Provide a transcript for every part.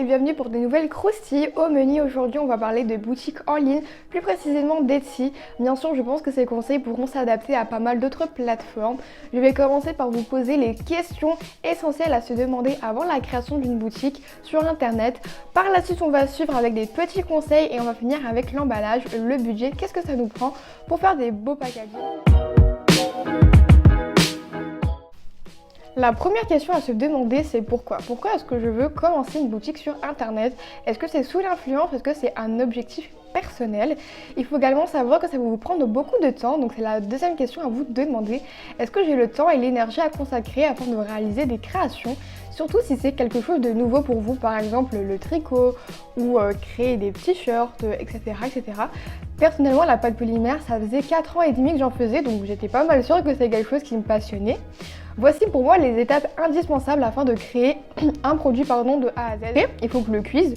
et bienvenue pour de nouvelles croustilles. Au menu aujourd'hui, on va parler de boutiques en ligne, plus précisément d'Etsy. Bien sûr, je pense que ces conseils pourront s'adapter à pas mal d'autres plateformes. Je vais commencer par vous poser les questions essentielles à se demander avant la création d'une boutique sur internet. Par la suite, on va suivre avec des petits conseils et on va finir avec l'emballage, le budget, qu'est-ce que ça nous prend pour faire des beaux packaging. La première question à se demander, c'est pourquoi. Pourquoi est-ce que je veux commencer une boutique sur internet? Est-ce que c'est sous l'influence? Est-ce que c'est un objectif personnel? Il faut également savoir que ça va vous prendre beaucoup de temps, donc c'est la deuxième question à vous demander. Est-ce que j'ai le temps et l'énergie à consacrer afin de réaliser des créations? Surtout si c'est quelque chose de nouveau pour vous, par exemple le tricot ou créer des t-shirts, etc., etc. Personnellement, la pâte polymère, ça faisait 4 ans et demi que j'en faisais, donc j'étais pas mal sûre que c'est quelque chose qui me passionnait. Voici pour moi les étapes indispensables afin de créer un produit de A à Z. Il faut que je le cuise.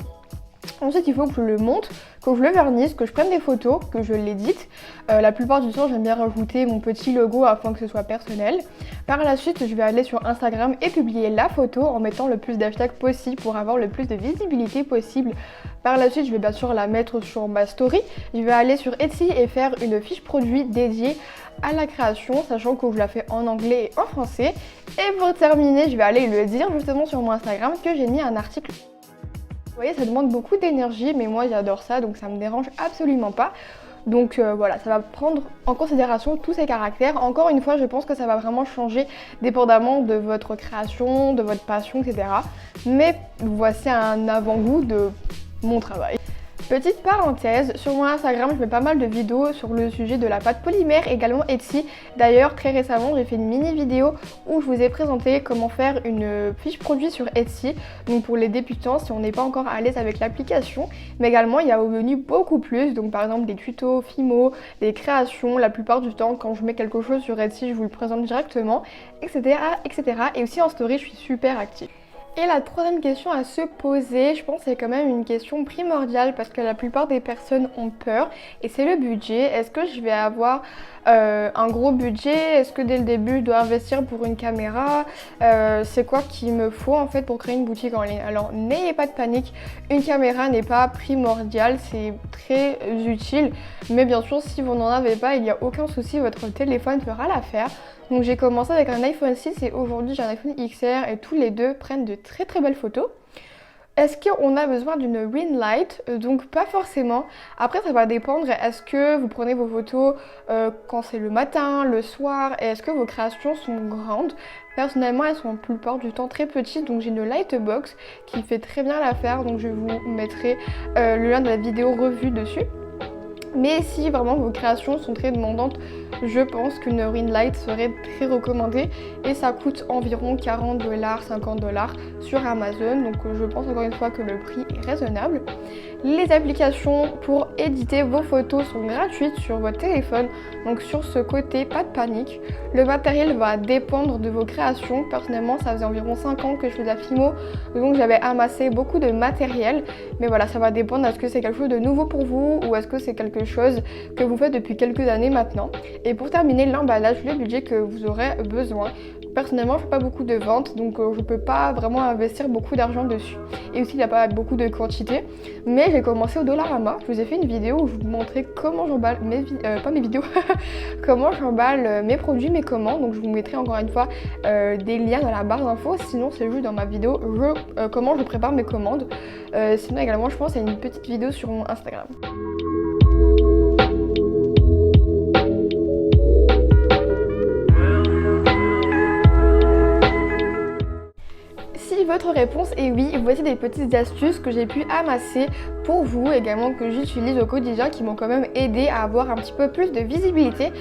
Ensuite, il faut que je le monte, que je le vernisse, que je prenne des photos, que je l'édite. La plupart du temps, j'aime bien rajouter mon petit logo afin que ce soit personnel. Par la suite, je vais aller sur Instagram et publier la photo en mettant le plus d'hashtags possible pour avoir le plus de visibilité possible. Par la suite, je vais bien sûr la mettre sur ma story. Je vais aller sur Etsy et faire une fiche produit dédiée à la création, sachant que je la fais en anglais et en français. Et pour terminer, je vais aller le dire justement sur mon Instagram que j'ai mis un article. Vous voyez, ça demande beaucoup d'énergie, mais moi j'adore ça, donc ça me dérange absolument pas. Donc voilà, ça va prendre en considération tous ces caractères. Encore une fois, je pense que ça va vraiment changer dépendamment de votre création, de votre passion, etc. Mais voici un avant-goût de mon travail. Petite parenthèse, sur mon Instagram, je fais pas mal de vidéos sur le sujet de la pâte polymère, également Etsy. D'ailleurs, très récemment, j'ai fait une mini vidéo où je vous ai présenté comment faire une fiche produit sur Etsy. Donc pour les débutants, si on n'est pas encore à l'aise avec l'application. Mais également, il y a au menu beaucoup plus. Donc par exemple, des tutos, Fimo, des créations. La plupart du temps, quand je mets quelque chose sur Etsy, je vous le présente directement, etc., etc. Et aussi en story, je suis super active. Et la troisième question à se poser, je pense que c'est quand même une question primordiale parce que la plupart des personnes ont peur et c'est le budget. Est-ce que je vais avoir un gros budget? Est-ce que dès le début je dois investir pour une caméra? C'est quoi qu'il me faut en fait pour créer une boutique en ligne? Alors n'ayez pas de panique, une caméra n'est pas primordiale, c'est très utile. Mais bien sûr si vous n'en avez pas, il n'y a aucun souci, votre téléphone fera l'affaire. Donc j'ai commencé avec un iPhone 6 et aujourd'hui j'ai un iPhone XR et tous les deux prennent de très très belles photos. Est-ce qu'on a besoin d'une ring light? Donc pas forcément. Après ça va dépendre, est-ce que vous prenez vos photos quand c'est le matin, le soir, et est-ce que vos créations sont grandes? Personnellement elles sont la plupart du temps très petites, donc j'ai une lightbox qui fait très bien l'affaire, donc je vous mettrai le lien de la vidéo revue dessus. Mais si vraiment vos créations sont très demandantes, je pense qu'une ring light serait très recommandée et ça coûte environ 40$, 50$ sur Amazon. Donc je pense encore une fois que le prix est raisonnable. Les applications pour éditer vos photos sont gratuites sur votre téléphone. Donc sur ce côté, pas de panique. Le matériel va dépendre de vos créations. Personnellement, ça faisait environ 5 ans que je faisais la Fimo. Donc j'avais amassé beaucoup de matériel. Mais voilà, ça va dépendre. Est-ce que c'est quelque chose de nouveau pour vous ou est-ce que c'est quelque chose que vous faites depuis quelques années maintenant? Et pour terminer, l'emballage, le budget que vous aurez besoin. Personnellement, je ne fais pas beaucoup de ventes, donc je ne peux pas vraiment investir beaucoup d'argent dessus. Et aussi, il n'y a pas beaucoup de quantité. Mais j'ai commencé au Dollarama. Je vous ai fait une vidéo où je vous montrais comment j'emballe comment j'emballe mes produits, mes commandes. Donc je vous mettrai encore une fois des liens dans la barre d'infos. Sinon, c'est juste dans ma vidéo comment je prépare mes commandes. Sinon, également, je pense à une petite vidéo sur mon Instagram. Si votre réponse est oui, voici des petites astuces que j'ai pu amasser pour vous, également que j'utilise au quotidien, qui m'ont quand même aidé à avoir un petit peu plus de visibilité.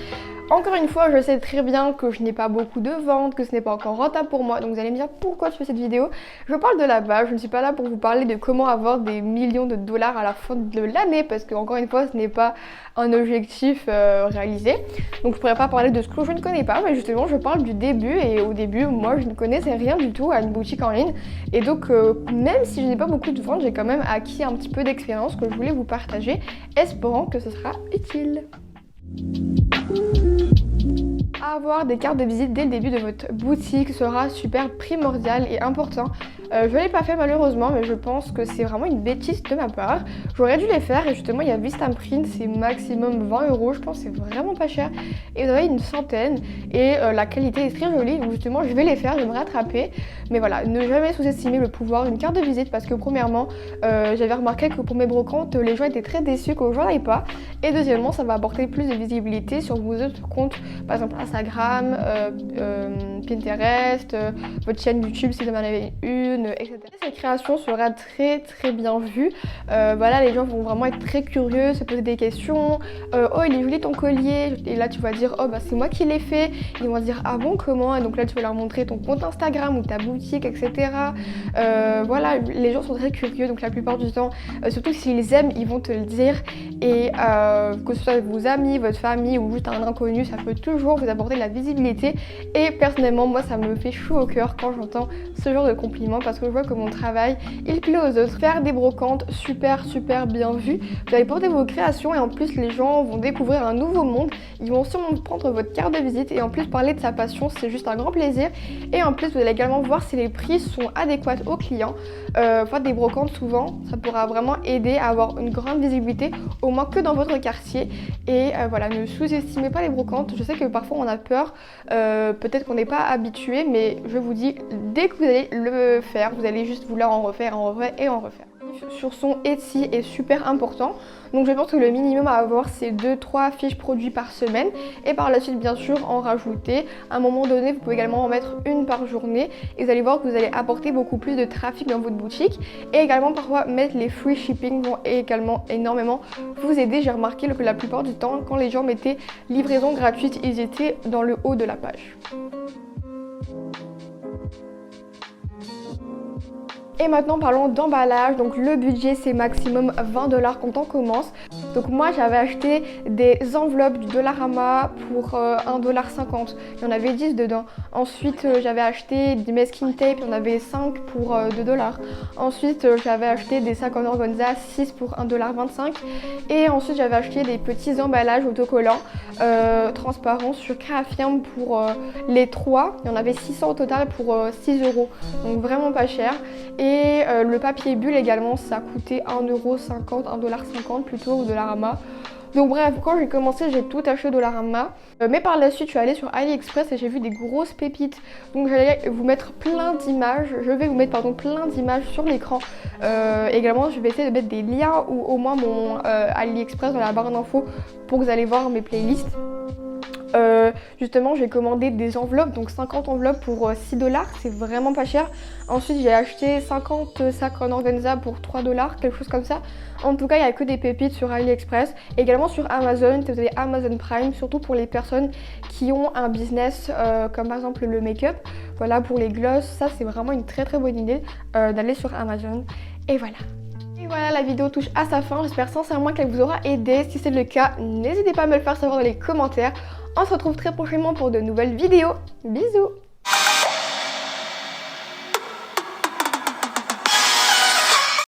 Encore une fois, je sais très bien que je n'ai pas beaucoup de ventes, que ce n'est pas encore rentable pour moi, donc vous allez me dire pourquoi je fais cette vidéo. Je parle de la base, je ne suis pas là pour vous parler de comment avoir des millions de dollars à la fin de l'année, parce que encore une fois, ce n'est pas un objectif réalisé. Donc je pourrais pas parler de ce que je ne connais pas, mais justement je parle du début, et au début, moi je ne connaissais rien du tout à une boutique en ligne. Et donc même si je n'ai pas beaucoup de ventes, j'ai quand même acquis un petit peu d'expérience que je voulais vous partager, espérant que ce sera utile. Avoir des cartes de visite dès le début de votre boutique sera super primordial et important Je l'ai pas fait malheureusement, mais je pense que c'est vraiment une bêtise de ma part. J'aurais dû les faire et justement il y a Vistaprint, c'est maximum 20 €, je pense que c'est vraiment pas cher. Et vous avez une centaine et la qualité est très jolie, donc justement je vais les faire, je vais me rattraper. Mais voilà, ne jamais sous-estimer le pouvoir d'une carte de visite parce que premièrement, j'avais remarqué que pour mes brocantes, les gens étaient très déçus que j'en ai pas. Et deuxièmement, ça va apporter plus de visibilité sur vos autres comptes, par exemple Instagram, Pinterest, votre chaîne YouTube si vous en avez une, etc. Cette création sera très très bien vue. Voilà, les gens vont vraiment être très curieux, se poser des questions. Oh, il est joli ton collier. Et là, tu vas dire, oh, bah c'est moi qui l'ai fait. Ils vont se dire, ah bon, comment? Et donc là, tu vas leur montrer ton compte Instagram ou ta boutique, etc. Voilà, les gens sont très curieux, donc la plupart du temps, surtout s'ils aiment, ils vont te le dire. Et que ce soit vos amis, votre famille ou juste un inconnu, ça peut toujours vous apporter de la visibilité. Et personnellement, moi, ça me fait chaud au cœur quand j'entends ce genre de compliments parce que je vois que mon travail, il plaît aux autres. Faire des brocantes super bien vues, vous allez porter vos créations et en plus les gens vont découvrir un nouveau monde. Ils vont sûrement prendre votre carte de visite et en plus parler de sa passion, c'est juste un grand plaisir. Et en plus, vous allez également voir si les prix sont adéquats aux clients. Faire des brocantes souvent, ça pourra vraiment aider à avoir une grande visibilité, au moins que dans votre quartier. Et voilà, ne sous-estimez pas les brocantes. Je sais que parfois on a peur, peut-être qu'on n'est pas habitué, mais je vous dis, dès que vous allez le faire, vous allez juste vouloir en refaire, en refaire et en refaire. Sur son Etsy est super important, donc je pense que le minimum à avoir c'est 2-3 fiches produits par semaine et par la suite bien sûr en rajouter. À un moment donné vous pouvez également en mettre une par journée et vous allez voir que vous allez apporter beaucoup plus de trafic dans votre boutique et également parfois mettre les free shipping vont également énormément vous aider. J'ai remarqué que la plupart du temps quand les gens mettaient livraison gratuite ils étaient dans le haut de la page. Et maintenant parlons d'emballage, donc le budget c'est maximum 20 $ quand on commence. Donc moi j'avais acheté des enveloppes du Dollarama pour 1,50 $, il y en avait 10 dedans. Ensuite j'avais acheté des masking tape, il y en avait 5 pour 2 $. Ensuite j'avais acheté des sacs en organza, 6 pour 1,25 $. Et ensuite j'avais acheté des petits emballages autocollants transparents sur Créafirm pour les 3. Il y en avait 600 au total pour 6 €, donc vraiment pas cher. Et le papier bulle également, ça coûtait 1,50 €, 1,50 $ plutôt au Dollarama. Donc bref, quand j'ai commencé, j'ai tout acheté au Dollarama. Mais par la suite, je suis allée sur AliExpress et j'ai vu des grosses pépites. Donc j'allais vous mettre plein d'images. Je vais vous mettre pardon, plein d'images sur l'écran. Également, je vais essayer de mettre des liens ou au moins mon AliExpress dans la barre d'infos pour que vous allez voir mes playlists. Justement j'ai commandé des enveloppes, donc 50 enveloppes pour 6 $, c'est vraiment pas cher. Ensuite j'ai acheté 50 sacs en organza pour 3 $, quelque chose comme ça. En tout cas il n'y a que des pépites sur AliExpress. Également sur Amazon, vous avez Amazon Prime, surtout pour les personnes qui ont un business comme par exemple le make-up. Voilà, pour les gloss, ça c'est vraiment une très bonne idée d'aller sur Amazon. Et voilà. Et voilà, la vidéo touche à sa fin, j'espère sincèrement qu'elle vous aura aidé. Si c'est le cas, n'hésitez pas à me le faire savoir dans les commentaires. On se retrouve très prochainement pour de nouvelles vidéos. Bisous!